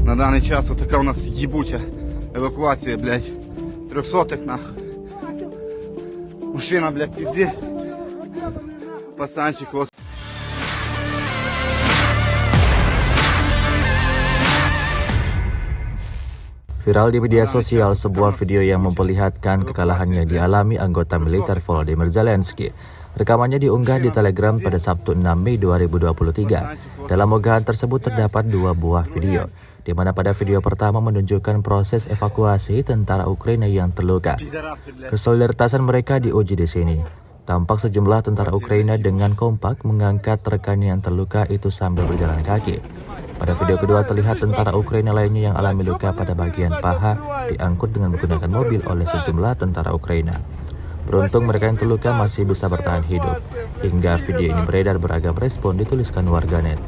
На даний час така у нас їбуча евакуація, блядь, 300-х нахуй. Машина, блядь, пизде. Пацанчик, вот. Viral di media sosial sebuah video yang memperlihatkan kekalahan yang dialami anggota militer Volodymyr Zelensky. Rekamannya diunggah di Telegram pada Sabtu 6 Mei 2023. Dalam unggahan tersebut terdapat dua buah video, di mana pada video pertama menunjukkan proses evakuasi tentara Ukraina yang terluka. Kesolidarisan mereka diuji di sini. Tampak sejumlah tentara Ukraina dengan kompak mengangkat rekannya yang terluka itu sambil berjalan kaki. Pada video kedua terlihat tentara Ukraina lainnya yang alami luka pada bagian paha diangkut dengan menggunakan mobil oleh sejumlah tentara Ukraina. Beruntung mereka yang terluka masih bisa bertahan hidup. Hingga video ini beredar beragam respon dituliskan warganet.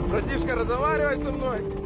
Братишка, разговаривай со мной.